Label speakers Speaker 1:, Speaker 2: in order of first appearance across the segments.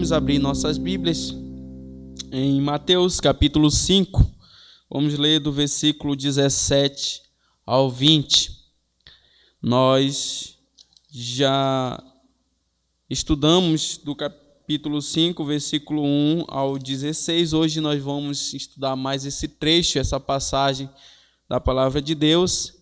Speaker 1: Vamos abrir nossas Bíblias em Mateus capítulo 5. Vamos ler do versículo 17 ao 20. Nós já estudamos do capítulo 5, versículo 1 ao 16. Hoje nós vamos estudar mais esse trecho, essa passagem da palavra de Deus.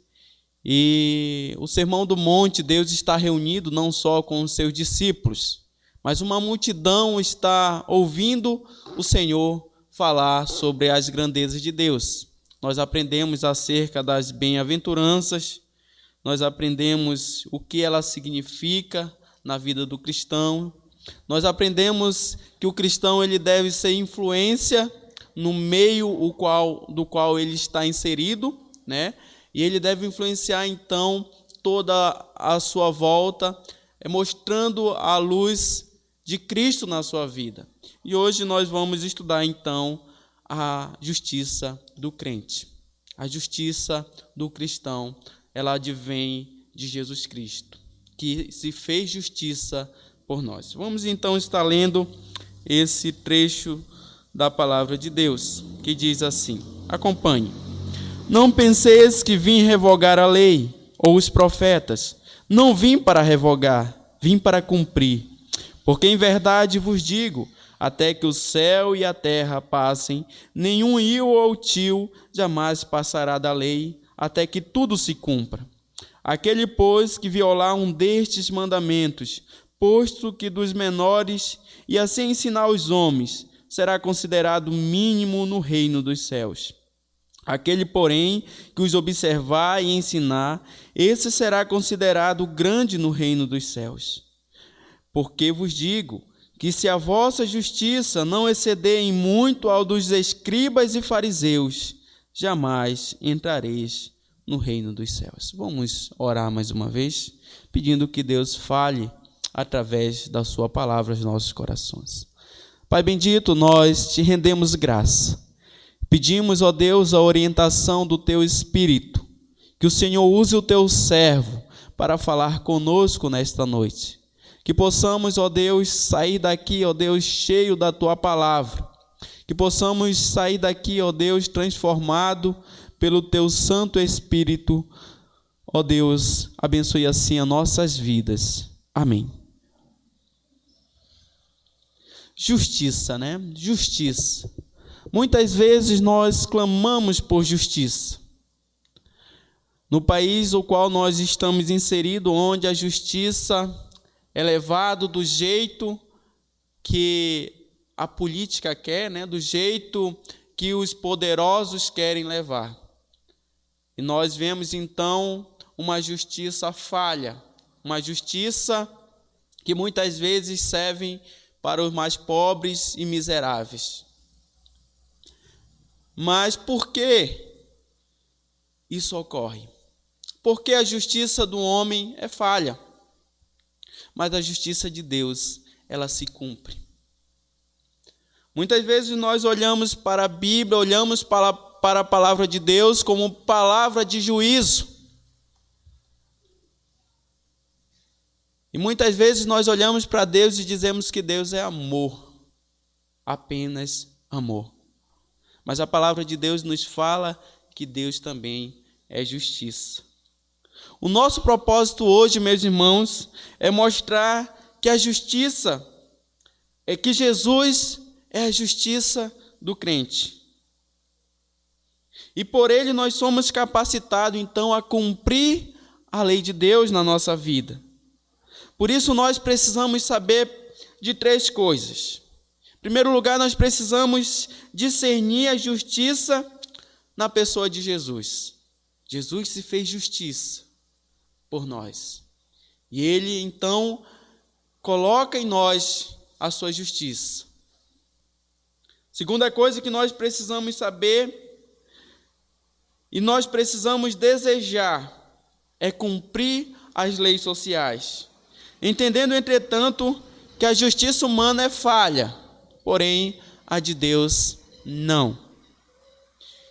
Speaker 1: E o Sermão do Monte, Deus está reunido não só com os seus discípulos, mas uma multidão está ouvindo o Senhor falar sobre as grandezas de Deus. Nós aprendemos acerca das bem-aventuranças, nós aprendemos o que ela significa na vida do cristão. Nós aprendemos que o cristão ele deve ser influência no meio do qual ele está inserido, né? E ele deve influenciar, então, toda a sua volta, mostrando a luz de Cristo na sua vida. E hoje nós vamos estudar, então, a justiça do crente. A justiça do cristão, ela advém de Jesus Cristo, que se fez justiça por nós. Vamos, então, estar lendo esse trecho da palavra de Deus, que diz assim, acompanhe. Não penseis que vim revogar a lei ou os profetas. Não vim para revogar, vim para cumprir. Porque em verdade vos digo, até que o céu e a terra passem, nenhum io ou tio jamais passará da lei, até que tudo se cumpra. Aquele, pois, que violar um destes mandamentos, posto que dos menores, e assim ensinar os homens, será considerado mínimo no reino dos céus. Aquele, porém, que os observar e ensinar, esse será considerado grande no reino dos céus. Porque vos digo que se a vossa justiça não exceder em muito ao dos escribas e fariseus, jamais entrareis no reino dos céus. Vamos orar mais uma vez, pedindo que Deus fale através da sua palavra aos nossos corações. Pai bendito, nós te rendemos graça. Pedimos, ó Deus, a orientação do Teu Espírito, que o Senhor use o Teu servo para falar conosco nesta noite. Que possamos, ó Deus, sair daqui, ó Deus, cheio da Tua palavra. Que possamos sair daqui, ó Deus, transformado pelo Teu Santo Espírito. Ó Deus, abençoe assim as nossas vidas. Amém. Justiça, né? Justiça. Muitas vezes nós clamamos por justiça. No país no qual nós estamos inseridos, onde a justiça é levada do jeito que a política quer, né? Do jeito que os poderosos querem levar. E nós vemos então uma justiça falha, uma justiça que muitas vezes serve para os mais pobres e miseráveis. Mas por que isso ocorre? Porque a justiça do homem é falha, mas a justiça de Deus, ela se cumpre. Muitas vezes nós olhamos para a Bíblia, olhamos para a palavra de Deus como palavra de juízo. E muitas vezes nós olhamos para Deus e dizemos que Deus é amor, apenas amor. Mas a palavra de Deus nos fala que Deus também é justiça. O nosso propósito hoje, meus irmãos, é mostrar que a justiça, que Jesus é a justiça do crente. E por ele nós somos capacitados, então, a cumprir a lei de Deus na nossa vida. Por isso nós precisamos saber de três coisas. Em primeiro lugar, nós precisamos discernir a justiça na pessoa de Jesus. Jesus se fez justiça por nós. E ele, então, coloca em nós a sua justiça. Segunda coisa que nós precisamos saber e nós precisamos desejar é cumprir as leis sociais. Entendendo, entretanto, que a justiça humana é falha, porém, a de Deus não.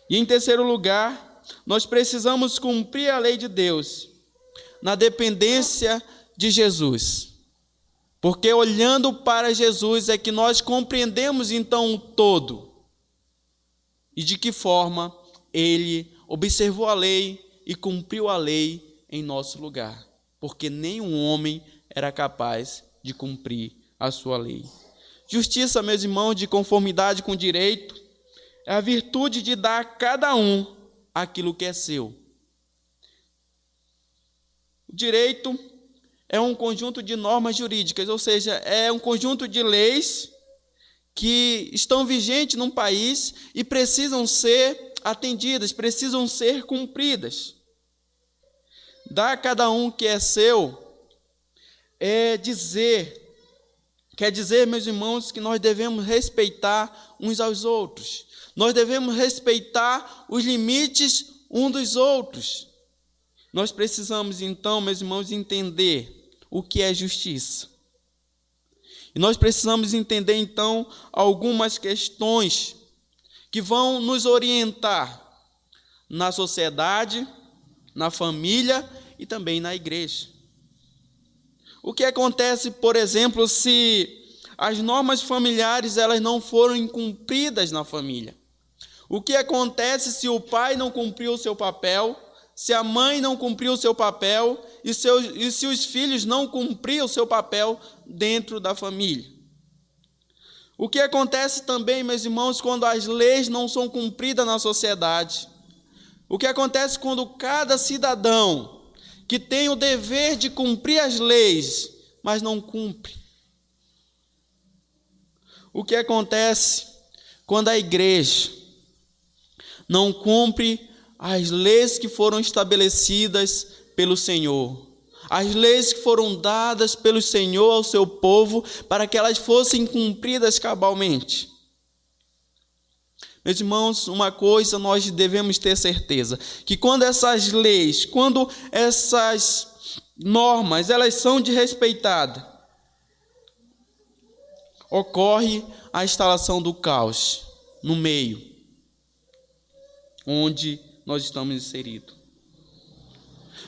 Speaker 1: E em terceiro lugar, nós precisamos cumprir a lei de Deus na dependência de Jesus. Porque olhando para Jesus é que nós compreendemos então o todo. E de que forma ele observou a lei e cumpriu a lei em nosso lugar. Porque nenhum homem era capaz de cumprir a sua lei. Justiça, meus irmãos, de conformidade com o direito, é a virtude de dar a cada um aquilo que é seu. O direito é um conjunto de normas jurídicas, ou seja, é um conjunto de leis que estão vigentes num país e precisam ser atendidas, precisam ser cumpridas. Dar a cada um que é seu quer dizer, meus irmãos, que nós devemos respeitar uns aos outros. Nós devemos respeitar os limites uns dos outros. Nós precisamos, então, meus irmãos, entender o que é justiça. E nós precisamos entender, então, algumas questões que vão nos orientar na sociedade, na família e também na igreja. O que acontece, por exemplo, se as normas familiares elas não forem cumpridas na família? O que acontece se o pai não cumpriu o seu papel, se a mãe não cumpriu o seu papel e se os filhos não cumpriram o seu papel dentro da família? O que acontece também, meus irmãos, quando as leis não são cumpridas na sociedade? O que acontece quando cada cidadão que tem o dever de cumprir as leis, mas não cumpre? O que acontece quando a igreja não cumpre as leis que foram estabelecidas pelo Senhor, as leis que foram dadas pelo Senhor ao seu povo para que elas fossem cumpridas cabalmente? Meus irmãos, uma coisa nós devemos ter certeza, que quando essas leis, quando essas normas, elas são desrespeitadas, ocorre a instalação do caos no meio onde nós estamos inseridos.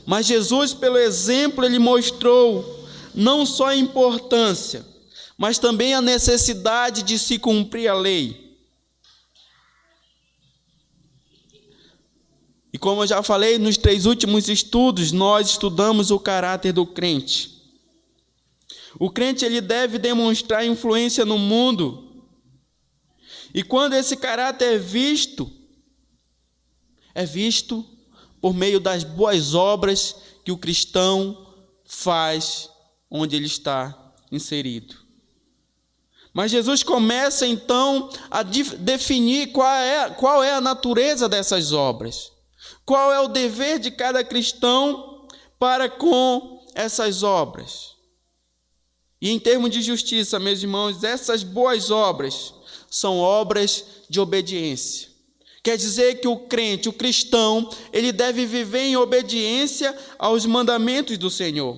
Speaker 1: Mas Jesus, pelo exemplo, ele mostrou não só a importância, mas também a necessidade de se cumprir a lei. E como eu já falei, nos 3 últimos estudos, nós estudamos o caráter do crente. O crente ele deve demonstrar influência no mundo. E quando esse caráter é visto por meio das boas obras que o cristão faz onde ele está inserido. Mas Jesus começa então a definir qual é a natureza dessas obras. Qual é o dever de cada cristão para com essas obras? E em termos de justiça, meus irmãos, essas boas obras são obras de obediência. Quer dizer que o crente, o cristão, ele deve viver em obediência aos mandamentos do Senhor.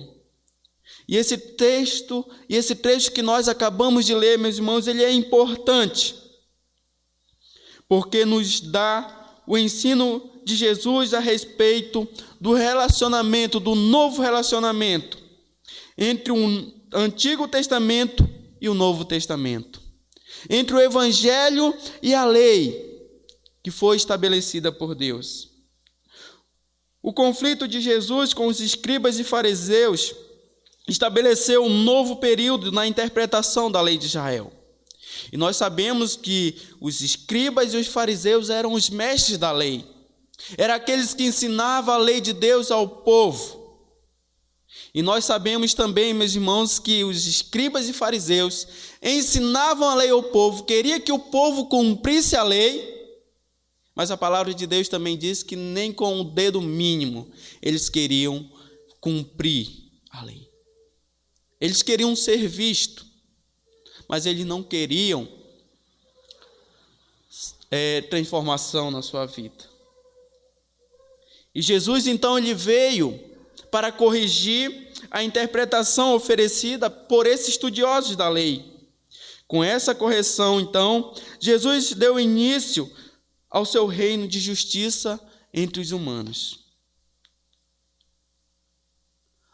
Speaker 1: E esse trecho que nós acabamos de ler, meus irmãos, ele é importante, porque nos dá o ensino de Jesus a respeito do relacionamento, do novo relacionamento entre o Antigo Testamento e o Novo Testamento, entre o Evangelho e a lei que foi estabelecida por Deus. O conflito de Jesus com os escribas e fariseus estabeleceu um novo período na interpretação da lei de Israel. E nós sabemos que os escribas e os fariseus eram os mestres da lei. Eram aqueles que ensinavam a lei de Deus ao povo. E nós sabemos também, meus irmãos, que os escribas e fariseus ensinavam a lei ao povo, queria que o povo cumprisse a lei, mas a palavra de Deus também diz que nem com o dedo mínimo eles queriam cumprir a lei. Eles queriam ser vistos, mas eles não queriam transformação na sua vida. E Jesus, então, ele veio para corrigir a interpretação oferecida por esses estudiosos da lei. Com essa correção, então, Jesus deu início ao seu reino de justiça entre os humanos.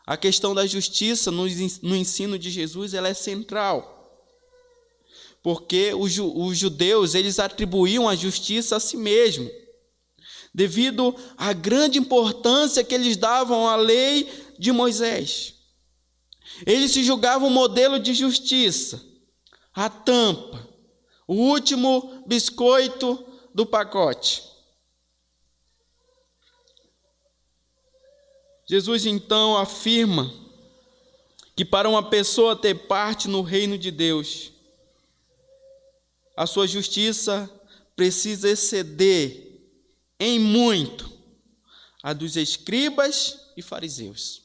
Speaker 1: A questão da justiça no ensino de Jesus, ela é central. Porque os judeus, eles atribuíam a justiça a si mesmo, devido à grande importância que eles davam à lei de Moisés. Eles se julgavam modelo de justiça, a tampa, o último biscoito do pacote. Jesus então afirma que para uma pessoa ter parte no reino de Deus, a sua justiça precisa exceder em muito a dos escribas e fariseus.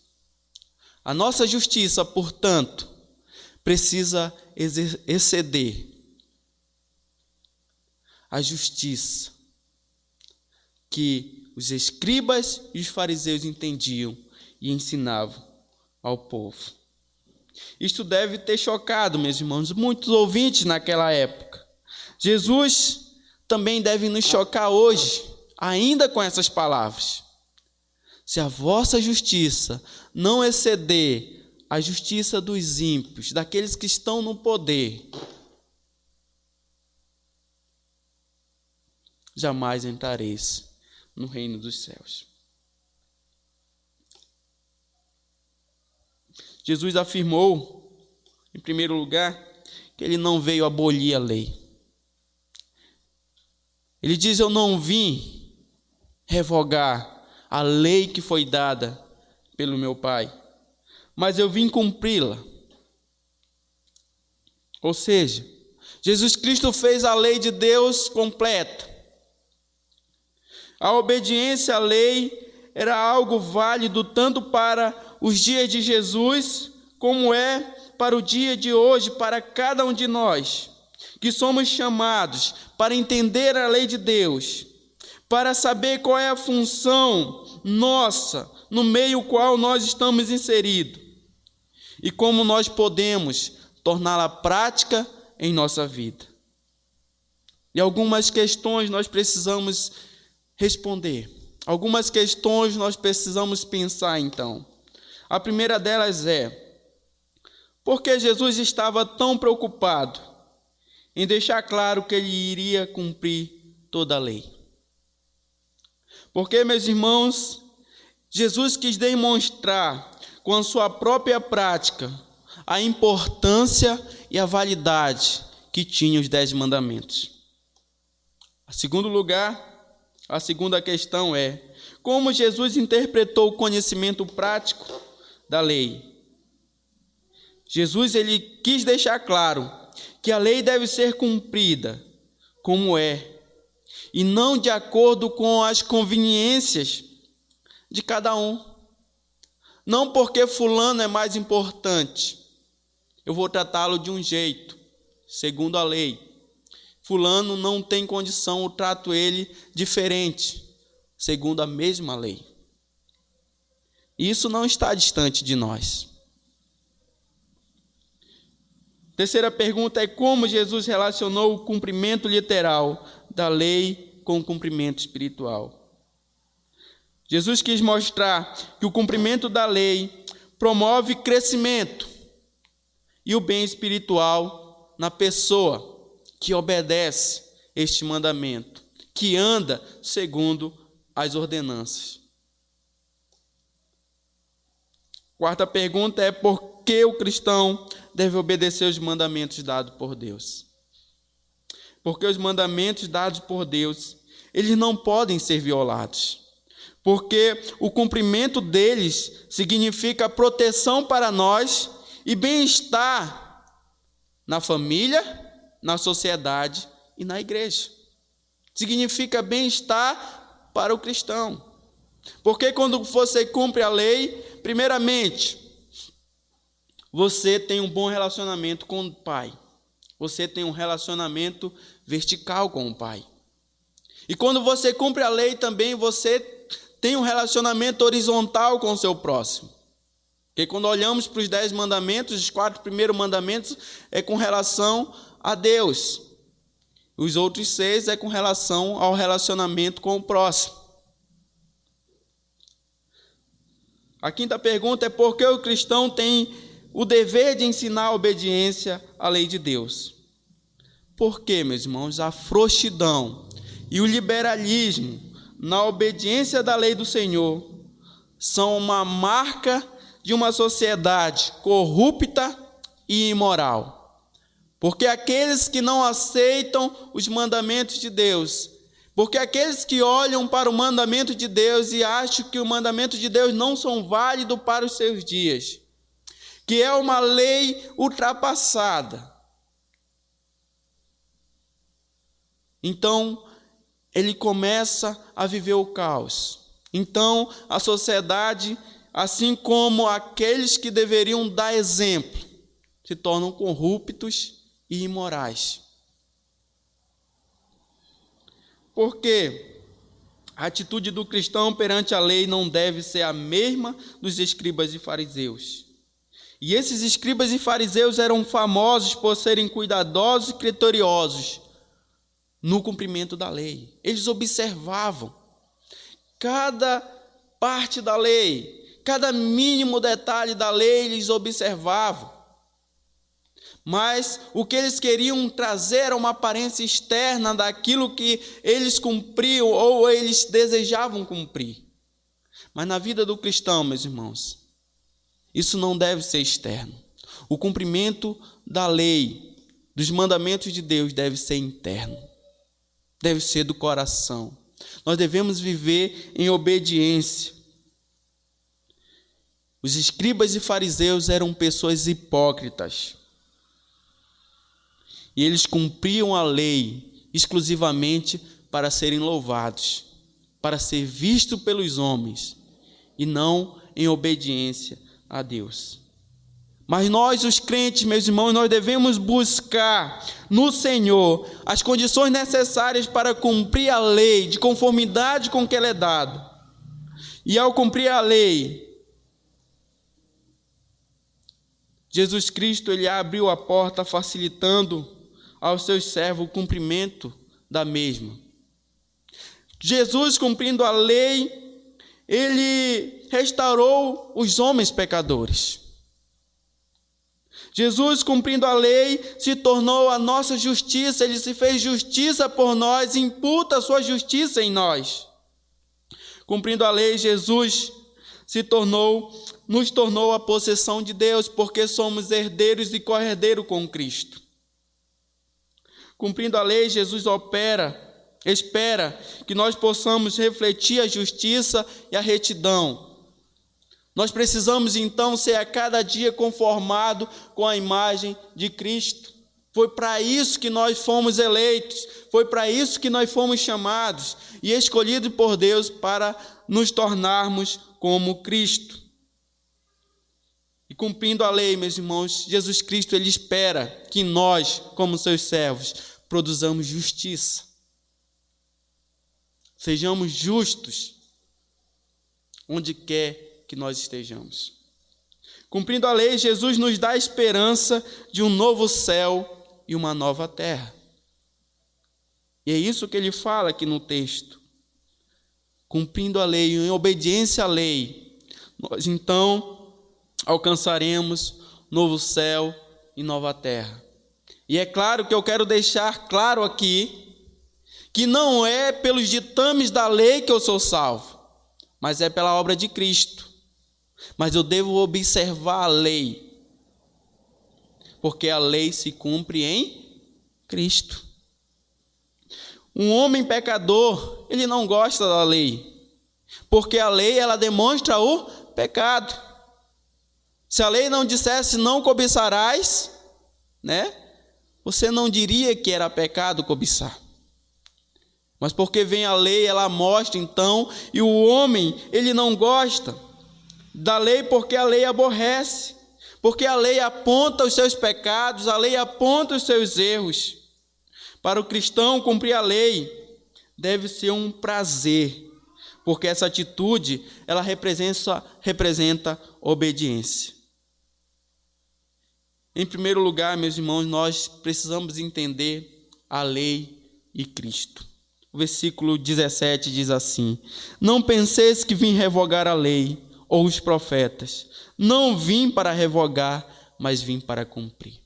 Speaker 1: A nossa justiça, portanto, precisa exceder a justiça que os escribas e os fariseus entendiam e ensinavam ao povo. Isto deve ter chocado, meus irmãos, muitos ouvintes naquela época. Jesus também deve nos chocar hoje, ainda com essas palavras. Se a vossa justiça não exceder a justiça dos ímpios, daqueles que estão no poder, jamais entrareis no reino dos céus. Jesus afirmou, em primeiro lugar, que ele não veio abolir a lei. Ele diz: eu não vim revogar a lei que foi dada pelo meu Pai, mas eu vim cumpri-la. Ou seja, Jesus Cristo fez a lei de Deus completa. A obediência à lei era algo válido tanto para os dias de Jesus, como é para o dia de hoje, para cada um de nós, que somos chamados para entender a lei de Deus, para saber qual é a função nossa no meio qual nós estamos inseridos e como nós podemos torná-la prática em nossa vida. E algumas questões nós precisamos responder. Algumas questões nós precisamos pensar então. A primeira delas é: por que Jesus estava tão preocupado em deixar claro que ele iria cumprir toda a lei? Porque, meus irmãos, Jesus quis demonstrar com a sua própria prática a importância e a validade que tinham os 10 mandamentos. Em segundo lugar, a segunda questão é: como Jesus interpretou o conhecimento prático da lei? Jesus ele quis deixar claro que a lei deve ser cumprida como é, e não de acordo com as conveniências de cada um. Não porque fulano é mais importante, eu vou tratá-lo de um jeito, segundo a lei. Fulano não tem condição, eu trato ele diferente, segundo a mesma lei. Isso não está distante de nós. Terceira pergunta é: como Jesus relacionou o cumprimento literal da lei com o cumprimento espiritual? Jesus quis mostrar que o cumprimento da lei promove crescimento e o bem espiritual na pessoa que obedece este mandamento, que anda segundo as ordenanças. Quarta pergunta é: por que o cristão deve obedecer os mandamentos dados por Deus? Porque os mandamentos dados por Deus, eles não podem ser violados. Porque o cumprimento deles significa proteção para nós e bem-estar na família, na sociedade e na igreja. Significa bem-estar para o cristão. Porque quando você cumpre a lei, primeiramente, você tem um bom relacionamento com o Pai. Você tem um relacionamento vertical com o Pai. E quando você cumpre a lei também, você tem um relacionamento horizontal com o seu próximo. Porque quando olhamos para os 10 mandamentos, os 4 primeiros mandamentos é com relação a Deus. Os outros 6 é com relação ao relacionamento com o próximo. A quinta pergunta é: por que o cristão tem o dever de ensinar a obediência à lei de Deus? Porque, meus irmãos, a frouxidão e o liberalismo na obediência da lei do Senhor são uma marca de uma sociedade corrupta e imoral. Porque aqueles que não aceitam os mandamentos de Deus, porque aqueles que olham para o mandamento de Deus e acham que o mandamento de Deus não são válidos para os seus dias, que é uma lei ultrapassada, então ele começa a viver o caos. Então a sociedade, assim como aqueles que deveriam dar exemplo, se tornam corruptos e imorais. Porque a atitude do cristão perante a lei não deve ser a mesma dos escribas e fariseus. E esses escribas e fariseus eram famosos por serem cuidadosos e criteriosos no cumprimento da lei. Eles observavam cada parte da lei, cada mínimo detalhe da lei eles observavam. Mas o que eles queriam trazer era uma aparência externa daquilo que eles cumpriam ou eles desejavam cumprir. Mas na vida do cristão, meus irmãos, isso não deve ser externo. O cumprimento da lei, dos mandamentos de Deus, deve ser interno. Deve ser do coração. Nós devemos viver em obediência. Os escribas e fariseus eram pessoas hipócritas. E eles cumpriam a lei exclusivamente para serem louvados, para ser visto pelos homens, e não em obediência a Deus. Mas nós, os crentes, meus irmãos, nós devemos buscar no Senhor as condições necessárias para cumprir a lei, de conformidade com o que ela é dado. E ao cumprir a lei, Jesus Cristo, ele abriu a porta facilitando aos seus servos o cumprimento da mesma. Jesus, cumprindo a lei, ele restaurou os homens pecadores. Jesus, cumprindo a lei, se tornou a nossa justiça, ele se fez justiça por nós, imputa a sua justiça em nós. Cumprindo a lei, Jesus nos tornou a possessão de Deus, porque somos herdeiros e co-herdeiros com Cristo. Cumprindo a lei, Jesus espera que nós possamos refletir a justiça e a retidão. Nós precisamos então ser a cada dia conformado com a imagem de Cristo. Foi para isso que nós fomos eleitos, foi para isso que nós fomos chamados e escolhidos por Deus para nos tornarmos como Cristo. E cumprindo a lei, meus irmãos, Jesus Cristo, ele espera que nós, como seus servos, produzamos justiça. Sejamos justos onde quer que nós estejamos. Cumprindo a lei, Jesus nos dá a esperança de um novo céu e uma nova terra. E é isso que ele fala aqui no texto. Cumprindo a lei, em obediência à lei, nós então alcançaremos novo céu e nova terra. E é claro que eu quero deixar claro aqui que não é pelos ditames da lei que eu sou salvo, mas é pela obra de Cristo. Mas eu devo observar a lei, porque a lei se cumpre em Cristo. Um homem pecador, ele não gosta da lei, porque a lei, ela demonstra o pecado. Se a lei não dissesse não cobiçarás, você não diria que era pecado cobiçar. Mas porque vem a lei, ela mostra então, e o homem, ele não gosta da lei porque a lei aborrece, porque a lei aponta os seus pecados, a lei aponta os seus erros. Para o cristão, cumprir a lei deve ser um prazer, porque essa atitude, ela representa obediência. Em primeiro lugar, meus irmãos, nós precisamos entender a lei e Cristo. O versículo 17 diz assim: não penseis que vim revogar a lei ou os profetas. Não vim para revogar, mas vim para cumprir.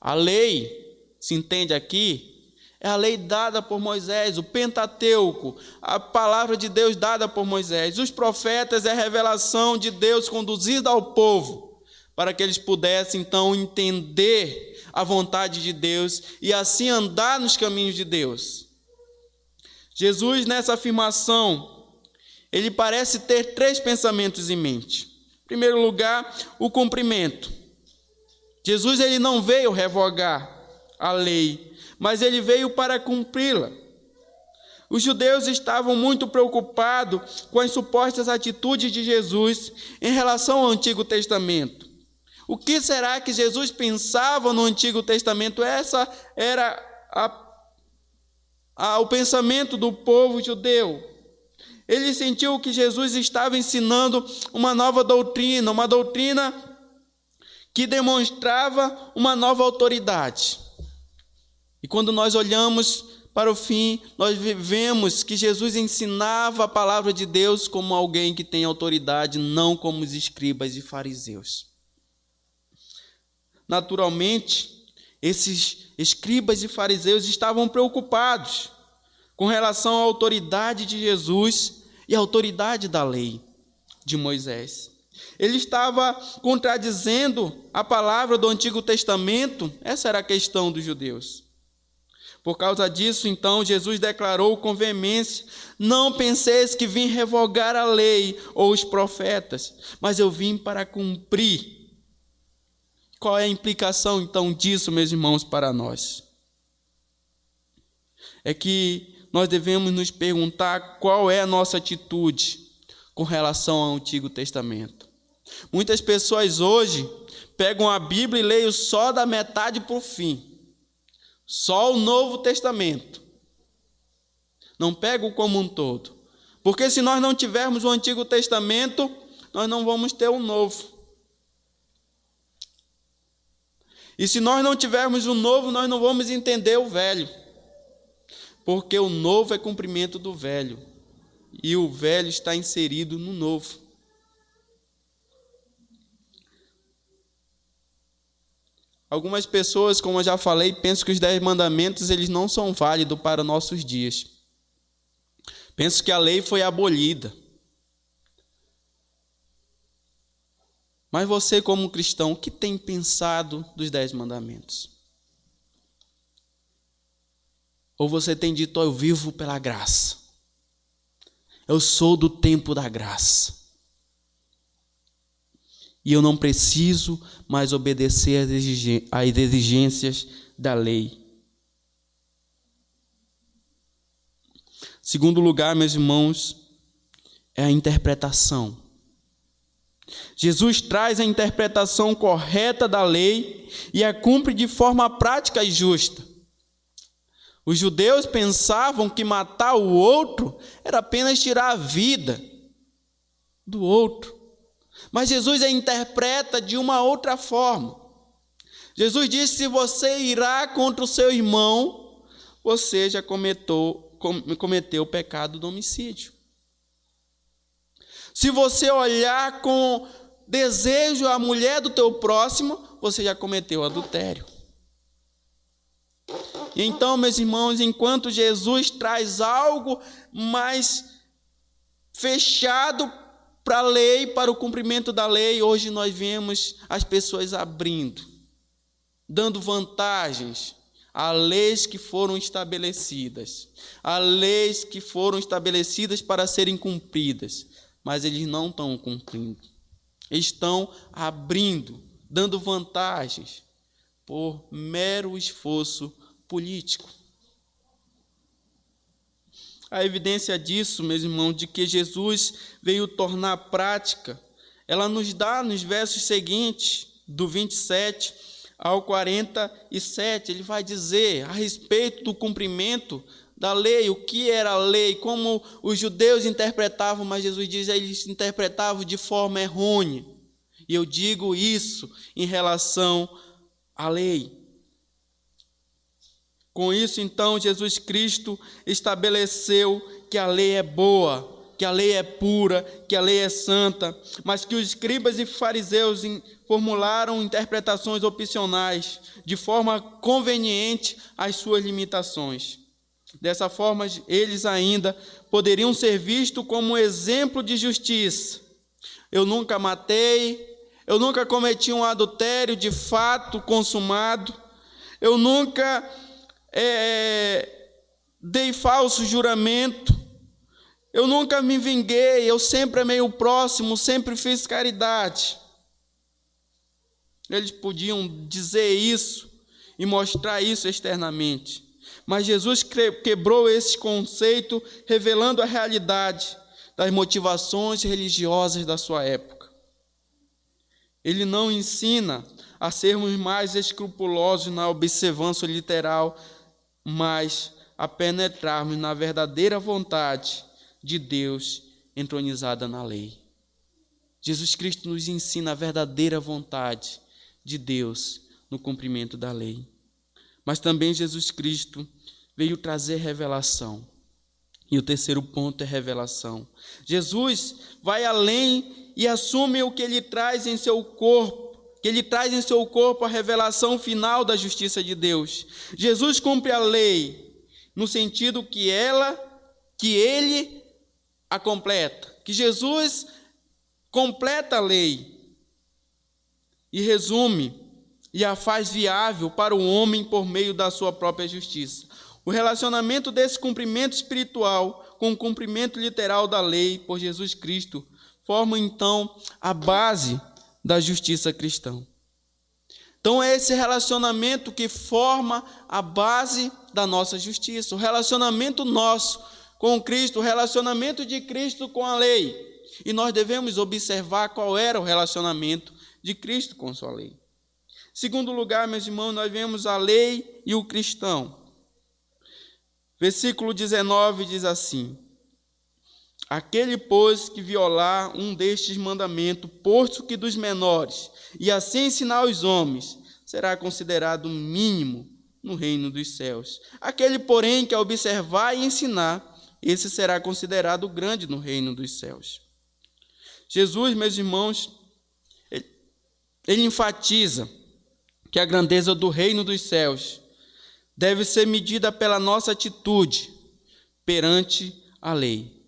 Speaker 1: A lei, se entende aqui, é a lei dada por Moisés, o Pentateuco, a palavra de Deus dada por Moisés. Os profetas é a revelação de Deus conduzida ao povo, para que eles pudessem então entender a vontade de Deus e assim andar nos caminhos de Deus. Jesus, nessa afirmação, ele parece ter 3 pensamentos em mente. Em primeiro lugar, o cumprimento. Jesus ele não veio revogar a lei, mas ele veio para cumpri-la. Os judeus estavam muito preocupados com as supostas atitudes de Jesus em relação ao Antigo Testamento. O que será que Jesus pensava no Antigo Testamento? Essa era o pensamento do povo judeu. Ele sentiu que Jesus estava ensinando uma nova doutrina, uma doutrina que demonstrava uma nova autoridade. E quando nós olhamos para o fim, nós vemos que Jesus ensinava a palavra de Deus como alguém que tem autoridade, não como os escribas e fariseus. Naturalmente, esses escribas e fariseus estavam preocupados com relação à autoridade de Jesus e à autoridade da lei de Moisés. Ele estava contradizendo a palavra do Antigo Testamento. Essa era a questão dos judeus. Por causa disso, então, Jesus declarou com veemência: não penseis que vim revogar a lei ou os profetas, mas eu vim para cumprir. Qual é a implicação, então, disso, meus irmãos, para nós? É que nós devemos nos perguntar qual é a nossa atitude com relação ao Antigo Testamento. Muitas pessoas hoje pegam a Bíblia e leem só da metade para o fim. Só o Novo Testamento. Não pegam como um todo. Porque se nós não tivermos o Antigo Testamento, nós não vamos ter o Novo. E se nós não tivermos o Novo, nós não vamos entender o Velho. Porque o Novo é cumprimento do Velho. E o Velho está inserido no Novo. Algumas pessoas, como eu já falei, pensam que os 10 mandamentos eles não são válidos para nossos dias. Pensam que a lei foi abolida. Mas você, como cristão, o que tem pensado dos 10 mandamentos? Ou você tem dito: eu vivo pela graça. Eu sou do tempo da graça. E eu não preciso mais obedecer às exigências da lei. Segundo lugar, meus irmãos, é a interpretação. Jesus traz a interpretação correta da lei e a cumpre de forma prática e justa. Os judeus pensavam que matar o outro era apenas tirar a vida do outro. Mas Jesus a interpreta de uma outra forma. Jesus disse: se você irá contra o seu irmão, você já cometeu o pecado do homicídio. Se você olhar com desejo a mulher do teu próximo, você já cometeu adultério. E então, meus irmãos, enquanto Jesus traz algo mais fechado para a lei, para o cumprimento da lei, hoje nós vemos as pessoas abrindo, dando vantagens a leis que foram estabelecidas, a leis que foram estabelecidas para serem cumpridas, mas eles não estão cumprindo. Eles estão abrindo, dando vantagens por mero esforço político. A evidência disso, meus irmãos, de que Jesus veio tornar prática, ela nos dá nos versos seguintes, do 27 ao 47, ele vai dizer a respeito do cumprimento da lei, o que era a lei, como os judeus interpretavam, mas Jesus diz que eles interpretavam de forma errônea. E eu digo isso em relação à lei. Com isso, então, Jesus Cristo estabeleceu que a lei é boa, que a lei é pura, que a lei é santa, mas que os escribas e fariseus formularam interpretações opcionais, de forma conveniente às suas limitações. Dessa forma, eles ainda poderiam ser vistos como exemplo de justiça. Eu nunca matei, eu nunca cometi um adultério de fato consumado, eu nunca dei falso juramento, eu nunca me vinguei, eu sempre amei o próximo, sempre fiz caridade. Eles podiam dizer isso e mostrar isso externamente. Mas Jesus quebrou esse conceito, revelando a realidade das motivações religiosas da sua época. Ele não ensina a sermos mais escrupulosos na observância literal, mas a penetrarmos na verdadeira vontade de Deus entronizada na lei. Jesus Cristo nos ensina a verdadeira vontade de Deus no cumprimento da lei. Mas também Jesus Cristo veio trazer revelação. E o terceiro ponto é revelação. Jesus vai além e assume o que ele traz em seu corpo, a revelação final da justiça de Deus. Jesus cumpre a lei no sentido que ele a completa, que Jesus completa a lei e resume e a faz viável para o homem por meio da sua própria justiça. O relacionamento desse cumprimento espiritual com o cumprimento literal da lei por Jesus Cristo forma então a base da justiça cristã. Então é esse relacionamento que forma a base da nossa justiça, o relacionamento nosso com Cristo, o relacionamento de Cristo com a lei. E nós devemos observar qual era o relacionamento de Cristo com sua lei. Em segundo lugar, meus irmãos, nós vemos a lei e o cristão. Versículo 19 diz assim: aquele, pois, que violar um destes mandamentos, posto que dos menores, e assim ensinar os homens, será considerado mínimo no reino dos céus. Aquele, porém, que observar e ensinar, esse será considerado grande no reino dos céus. Jesus, meus irmãos, ele enfatiza que a grandeza do reino dos céus deve ser medida pela nossa atitude perante a lei.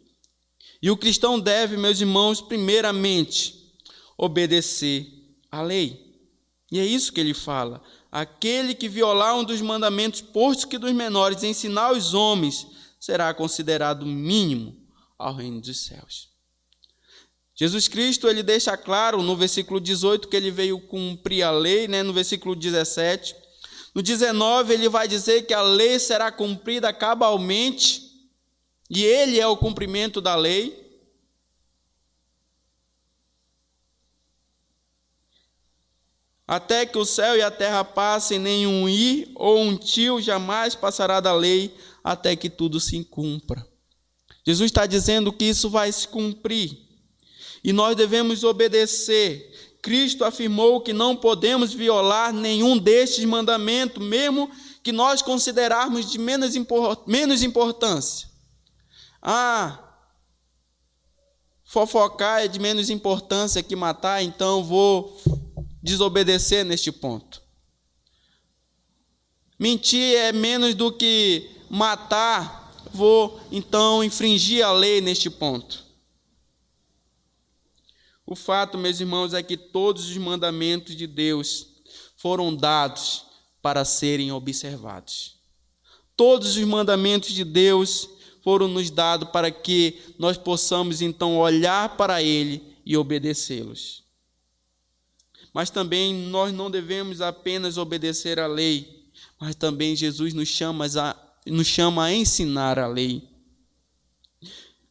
Speaker 1: E o cristão deve, meus irmãos, primeiramente, obedecer à lei. E é isso que ele fala. Aquele que violar um dos mandamentos, posto que dos menores, ensinar os homens, será considerado mínimo ao reino dos céus. Jesus Cristo, ele deixa claro no versículo 18 que ele veio cumprir a lei, no versículo 17. No 19, ele vai dizer que a lei será cumprida cabalmente, e ele é o cumprimento da lei. Até que o céu e a terra passem, nem um i ou um tio jamais passará da lei, até que tudo se cumpra. Jesus está dizendo que isso vai se cumprir, e nós devemos obedecer. Cristo afirmou que não podemos violar nenhum destes mandamentos, mesmo que nós considerarmos de menos importância. Fofocar é de menos importância que matar, então vou desobedecer neste ponto. Mentir é menos do que matar, vou então infringir a lei neste ponto. O fato, meus irmãos, é que todos os mandamentos de Deus foram dados para serem observados. Todos os mandamentos de Deus foram nos dados para que nós possamos então olhar para Ele e obedecê-los. Mas também nós não devemos apenas obedecer à lei, mas também Jesus nos chama a ensinar a lei.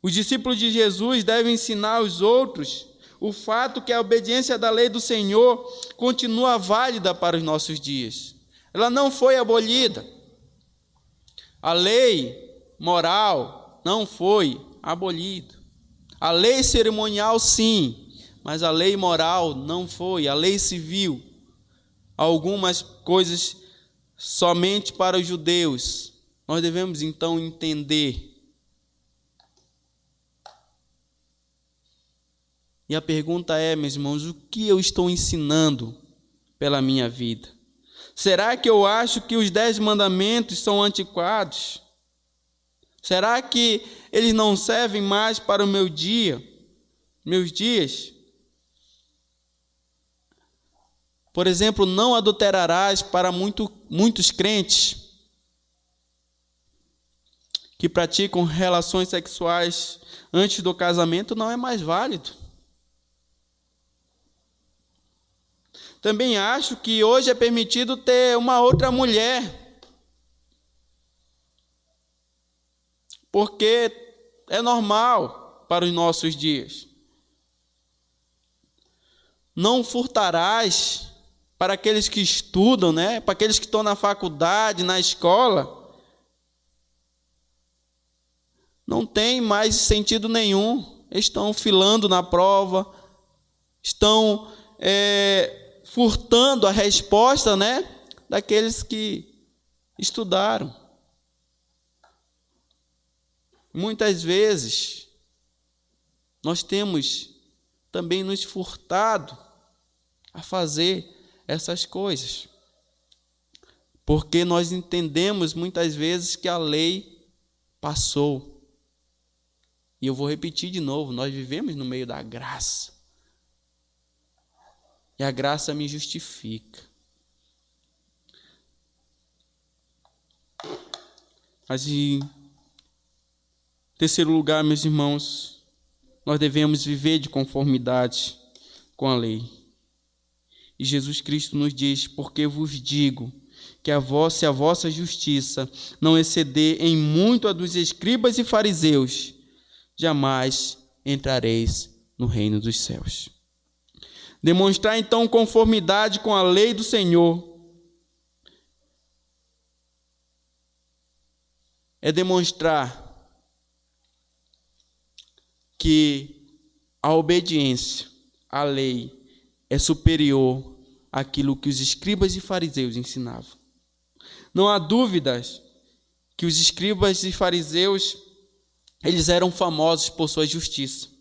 Speaker 1: Os discípulos de Jesus devem ensinar aos outros o fato que a obediência da lei do Senhor continua válida para os nossos dias. Ela não foi abolida. A lei moral não foi abolida. A lei cerimonial, sim, mas a lei moral não foi. A lei civil, algumas coisas somente para os judeus. Nós devemos então entender E a pergunta é, meus irmãos, o que eu estou ensinando pela minha vida? Será que eu acho que os 10 mandamentos são antiquados? Será que eles não servem mais para o meus dias? Por exemplo, não adulterarás para muitos crentes que praticam relações sexuais antes do casamento não é mais válido. Também acho que hoje é permitido ter uma outra mulher, porque é normal para os nossos dias. Não furtarás para aqueles que estudam, né? Para aqueles que estão na faculdade, na escola. Não tem mais sentido nenhum. Estão filando na prova, estão furtando a resposta, né, daqueles que estudaram. Muitas vezes, nós temos também nos furtado a fazer essas coisas, porque nós entendemos muitas vezes que a lei passou. E eu vou repetir de novo, nós vivemos no meio da graça. E a graça me justifica. Mas em terceiro lugar, meus irmãos, nós devemos viver de conformidade com a lei. E Jesus Cristo nos diz, porque vos digo que se a vossa justiça não exceder em muito a dos escribas e fariseus, jamais entrareis no reino dos céus. Demonstrar então conformidade com a lei do Senhor é demonstrar que a obediência à lei é superior àquilo que os escribas e fariseus ensinavam. Não há dúvidas que os escribas e fariseus, eles eram famosos por sua justiça.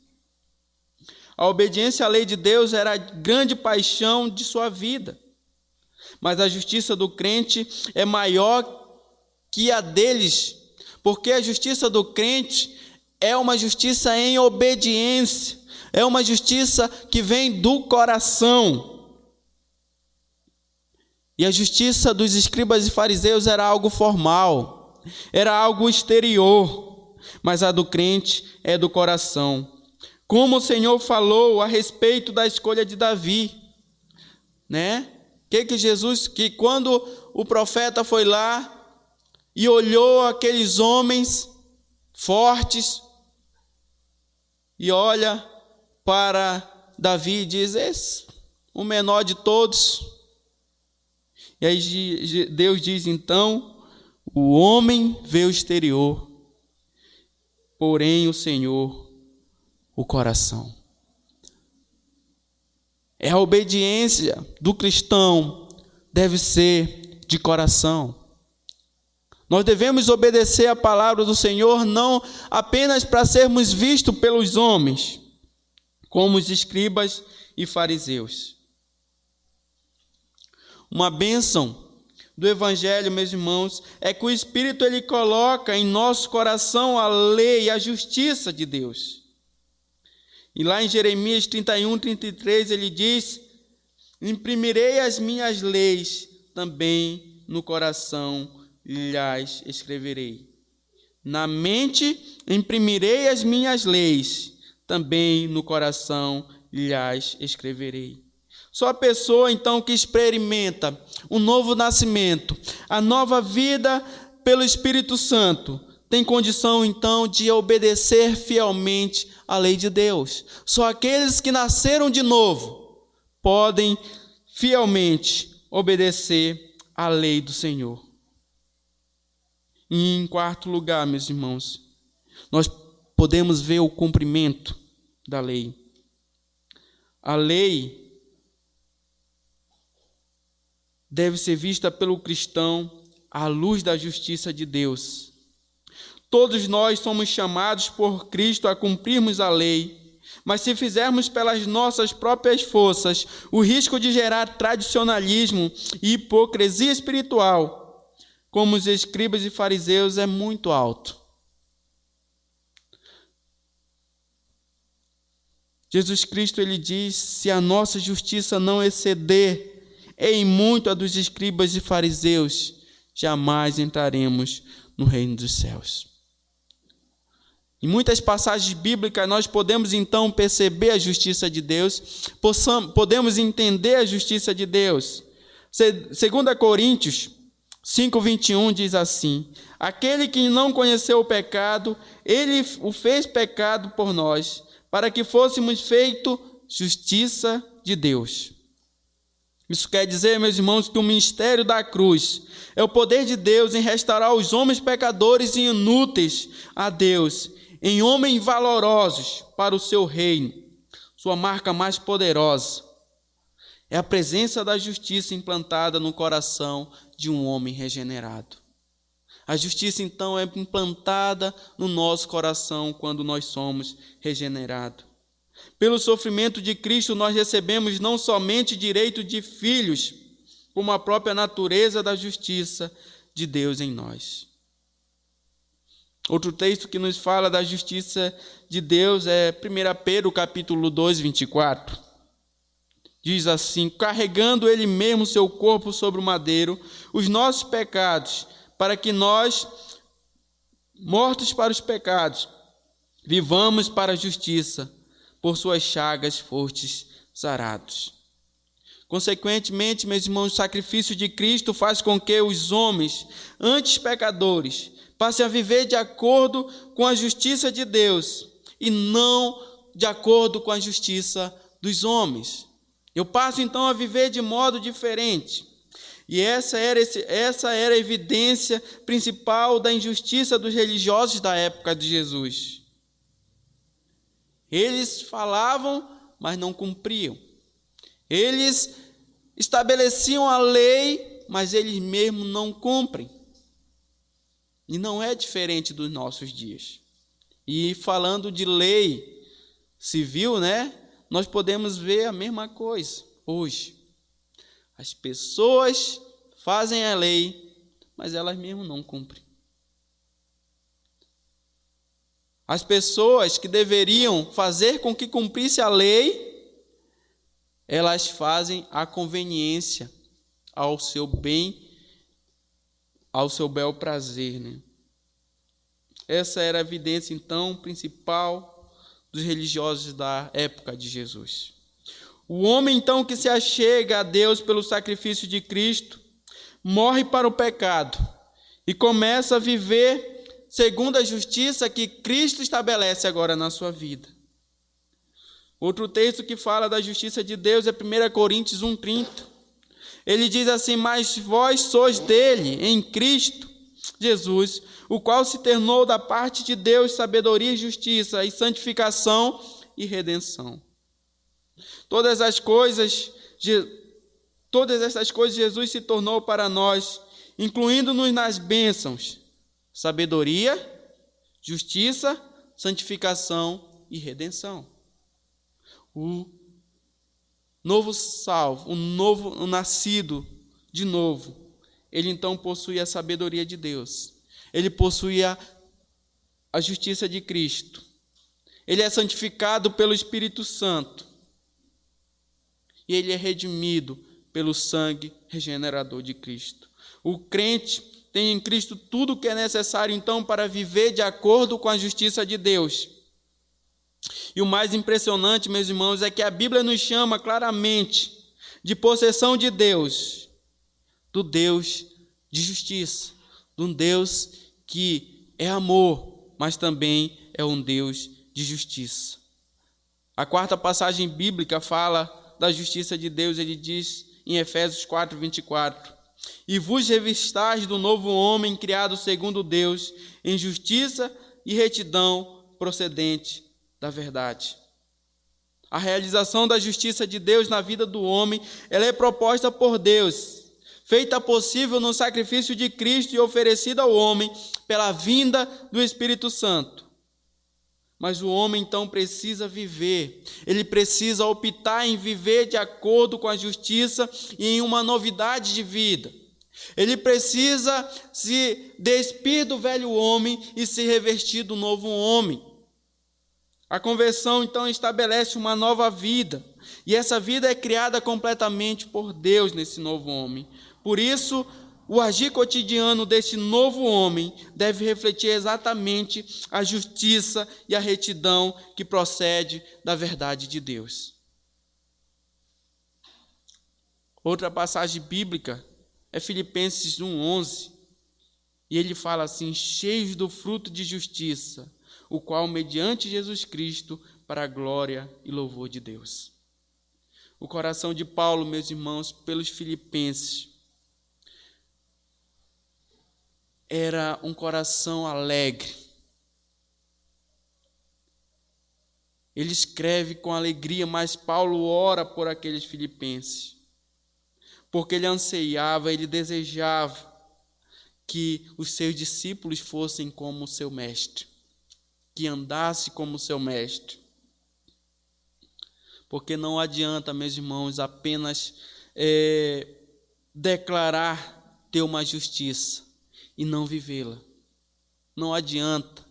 Speaker 1: A obediência à lei de Deus era a grande paixão de sua vida. Mas a justiça do crente é maior que a deles, porque a justiça do crente é uma justiça em obediência, é uma justiça que vem do coração. E a justiça dos escribas e fariseus era algo formal, era algo exterior, mas a do crente é do coração. Como o Senhor falou a respeito da escolha de Davi, né? Que quando o profeta foi lá e olhou aqueles homens fortes e olha para Davi e diz: esse, o menor de todos. E aí Deus diz então: o homem vê o exterior, porém o Senhor o coração. É a obediência do cristão deve ser de coração. Nós devemos obedecer a palavra do Senhor não apenas para sermos vistos pelos homens, como os escribas e fariseus. Uma bênção do Evangelho, meus irmãos, é que o Espírito ele coloca em nosso coração a lei e a justiça de Deus. E lá em Jeremias 31, 33, ele diz: imprimirei as minhas leis também no coração, lhas escreverei. Na mente imprimirei as minhas leis, também no coração lhas escreverei. Só a pessoa, então, que experimenta o novo nascimento, a nova vida pelo Espírito Santo, tem condição, então, de obedecer fielmente à lei de Deus. Só aqueles que nasceram de novo podem fielmente obedecer à lei do Senhor. E em quarto lugar, meus irmãos, nós podemos ver o cumprimento da lei. A lei deve ser vista pelo cristão à luz da justiça de Deus. Todos nós somos chamados por Cristo a cumprirmos a lei, Mas se fizermos pelas nossas próprias forças, o risco de gerar tradicionalismo e hipocrisia espiritual, como os escribas e fariseus, é muito alto. Jesus Cristo, ele diz: se a nossa justiça não exceder em muito a dos escribas e fariseus, jamais entraremos no reino dos céus. Em muitas passagens bíblicas nós podemos então perceber a justiça de Deus, podemos entender a justiça de Deus. 2 Coríntios 5:21 diz assim: aquele que não conheceu o pecado, ele o fez pecado por nós, para que fôssemos feito justiça de Deus. Isso quer dizer, meus irmãos, que o ministério da cruz é o poder de Deus em restaurar os homens pecadores e inúteis a Deus, em homens valorosos para o seu reino. Sua marca mais poderosa é a presença da justiça implantada no coração de um homem regenerado. A justiça, então, é implantada no nosso coração quando nós somos regenerados. Pelo sofrimento de Cristo, nós recebemos não somente direito de filhos, como a própria natureza da justiça de Deus em nós. Outro texto que nos fala da justiça de Deus é 1 Pedro, capítulo 2, 24. Diz assim: carregando ele mesmo seu corpo sobre o madeiro, os nossos pecados, para que nós, mortos para os pecados, vivamos para a justiça, por suas chagas fostes sarados. Consequentemente, meus irmãos, o sacrifício de Cristo faz com que os homens, antes pecadores, passem a viver de acordo com a justiça de Deus e não de acordo com a justiça dos homens. Eu passo então a viver de modo diferente. E essa era a evidência principal da injustiça dos religiosos da época de Jesus. Eles falavam, mas não cumpriam. Eles estabeleciam a lei, mas eles mesmos não cumprem. E não é diferente dos nossos dias. E falando de lei civil, nós podemos ver a mesma coisa hoje. As pessoas fazem a lei, mas elas mesmas não cumprem. As pessoas que deveriam fazer com que cumprisse a lei, elas fazem a conveniência ao seu bem, ao seu bel prazer. Essa era a evidência, então, principal dos religiosos da época de Jesus. O homem, então, que se achega a Deus pelo sacrifício de Cristo, morre para o pecado e começa a viver segundo a justiça que Cristo estabelece agora na sua vida. Outro texto que fala da justiça de Deus é 1 Coríntios 1:30. Ele diz assim: mas vós sois dele, em Cristo Jesus, o qual se tornou da parte de Deus sabedoria e justiça, e santificação e redenção. Todas essas coisas Jesus se tornou para nós, incluindo-nos nas bênçãos: sabedoria, justiça, santificação e redenção. O novo salvo, o nascido de novo, ele então possui a sabedoria de Deus. Ele possui a justiça de Cristo. Ele é santificado pelo Espírito Santo. E ele é redimido pelo sangue regenerador de Cristo. O crente tem em Cristo tudo o que é necessário, então, para viver de acordo com a justiça de Deus. E o mais impressionante, meus irmãos, é que a Bíblia nos chama claramente de possessão de Deus, do Deus de justiça, de um Deus que é amor, mas também é um Deus de justiça. A quarta passagem bíblica fala da justiça de Deus. Ele diz em Efésios 4:24: e vos revistais do novo homem criado segundo Deus, em justiça e retidão procedente da verdade. A realização da justiça de Deus na vida do homem, ela é proposta por Deus, feita possível no sacrifício de Cristo e oferecida ao homem pela vinda do Espírito Santo. Mas o homem então precisa viver, ele precisa optar em viver de acordo com a justiça e em uma novidade de vida. Ele precisa se despir do velho homem e se revestir do novo homem. A conversão então estabelece uma nova vida, e essa vida é criada completamente por Deus nesse novo homem. Por isso, o agir cotidiano deste novo homem deve refletir exatamente a justiça e a retidão que procede da verdade de Deus. Outra passagem bíblica é Filipenses 1:11, e ele fala assim: cheios do fruto de justiça, o qual mediante Jesus Cristo para a glória e louvor de Deus. O coração de Paulo, meus irmãos, pelos filipenses, era um coração alegre. Ele escreve com alegria, mas Paulo ora por aqueles filipenses, porque ele anseiava, ele desejava que os seus discípulos fossem como o seu mestre, que andasse como o seu mestre. Porque não adianta, meus irmãos, apenas declarar ter uma justiça e não vivê-la. Não adianta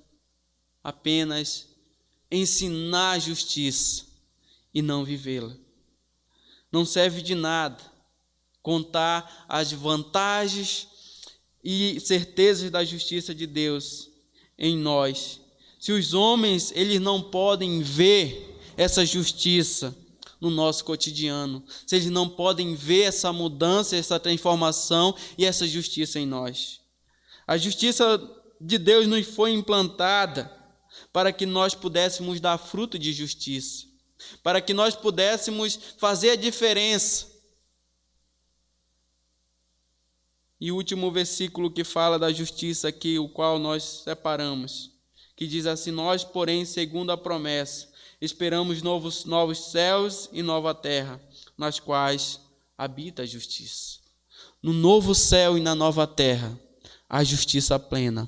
Speaker 1: apenas ensinar a justiça e não vivê-la. Não serve de nada contar as vantagens e certezas da justiça de Deus em nós, se os homens eles não podem ver essa justiça no nosso cotidiano, se eles não podem ver essa mudança, essa transformação e essa justiça em nós. A justiça de Deus nos foi implantada para que nós pudéssemos dar fruto de justiça, para que nós pudéssemos fazer a diferença. E o último versículo que fala da justiça aqui, o qual nós separamos, que diz assim: nós, porém, segundo a promessa, esperamos novos céus e nova terra, nas quais habita a justiça. No novo céu e na nova terra, a justiça plena.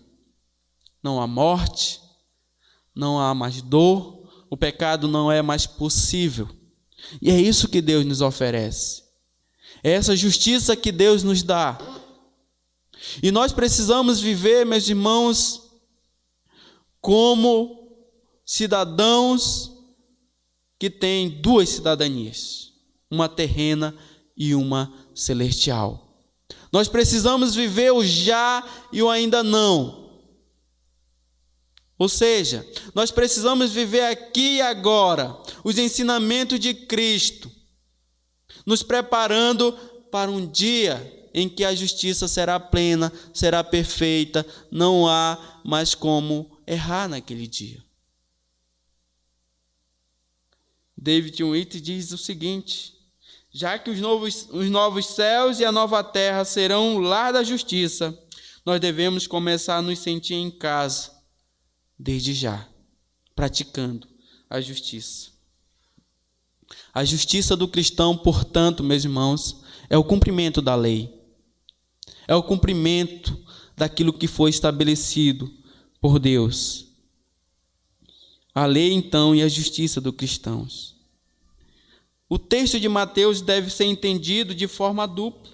Speaker 1: Não há morte, não há mais dor, o pecado não é mais possível. E é isso que Deus nos oferece. É essa justiça que Deus nos dá. E nós precisamos viver, meus irmãos, como cidadãos que têm duas cidadanias, uma terrena e uma celestial. Nós precisamos viver o já e o ainda não. Ou seja, nós precisamos viver aqui e agora os ensinamentos de Cristo, nos preparando para um dia em que a justiça será plena, será perfeita, não há mais como errar naquele dia. David Witt diz o seguinte: já que os novos céus e a nova terra serão o lar da justiça, nós devemos começar a nos sentir em casa, desde já, praticando a justiça. A justiça do cristão, portanto, meus irmãos, é o cumprimento da lei. É o cumprimento daquilo que foi estabelecido por Deus. A lei, então, e a justiça dos cristãos. O texto de Mateus deve ser entendido de forma dupla.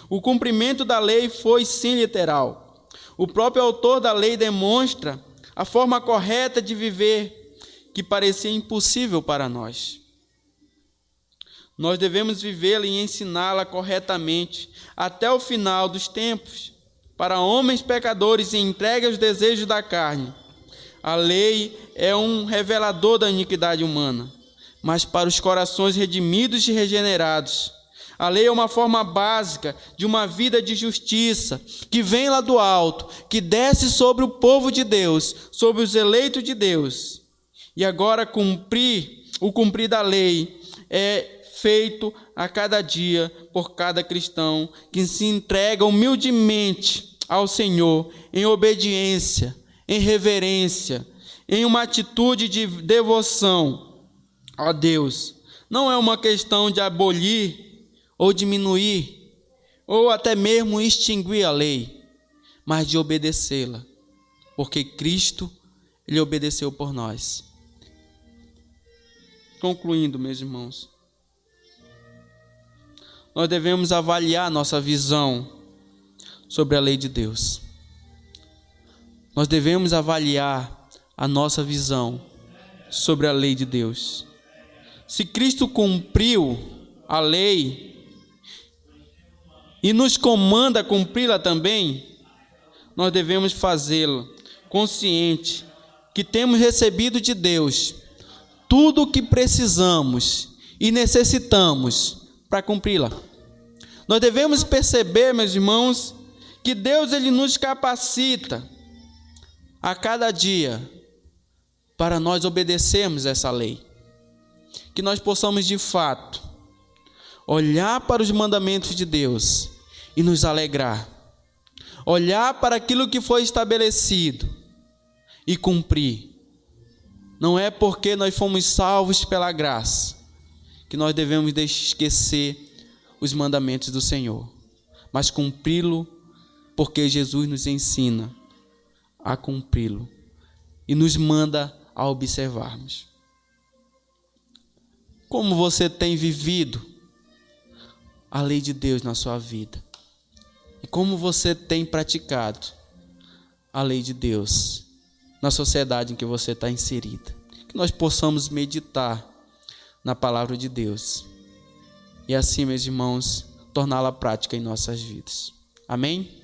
Speaker 1: O cumprimento da lei foi sim literal. O próprio autor da lei demonstra a forma correta de viver, que parecia impossível para nós. Nós devemos vivê-la e ensiná-la corretamente até o final dos tempos, para homens pecadores e entregues aos desejos da carne. A lei é um revelador da iniquidade humana, mas para os corações redimidos e regenerados, a lei é uma forma básica de uma vida de justiça, que vem lá do alto, que desce sobre o povo de Deus, sobre os eleitos de Deus. E agora o cumprir da lei é feito a cada dia por cada cristão que se entrega humildemente ao Senhor em obediência, em reverência, em uma atitude de devoção a Deus. Não é uma questão de abolir ou diminuir, ou até mesmo extinguir a lei, mas de obedecê-la, porque Cristo, Ele obedeceu por nós. Concluindo, meus irmãos, nós devemos avaliar nossa visão sobre a lei de Deus. Nós devemos avaliar a nossa visão sobre a lei de Deus. Se Cristo cumpriu a lei e nos comanda a cumpri-la também, nós devemos fazê-lo consciente que temos recebido de Deus tudo o que precisamos e necessitamos para cumpri-la. Nós devemos perceber, meus irmãos, que Deus ele nos capacita a cada dia para nós obedecermos essa lei. Que nós possamos de fato olhar para os mandamentos de Deus e nos alegrar. Olhar para aquilo que foi estabelecido e cumprir. Não é porque nós fomos salvos pela graça que nós devemos esquecer os mandamentos do Senhor, mas cumpri-lo porque Jesus nos ensina a cumpri-lo e nos manda a observarmos. Como você tem vivido a lei de Deus na sua vida? E como você tem praticado a lei de Deus na sociedade em que você está inserida? Que nós possamos meditar na palavra de Deus e assim, meus irmãos, torná-la prática em nossas vidas. Amém?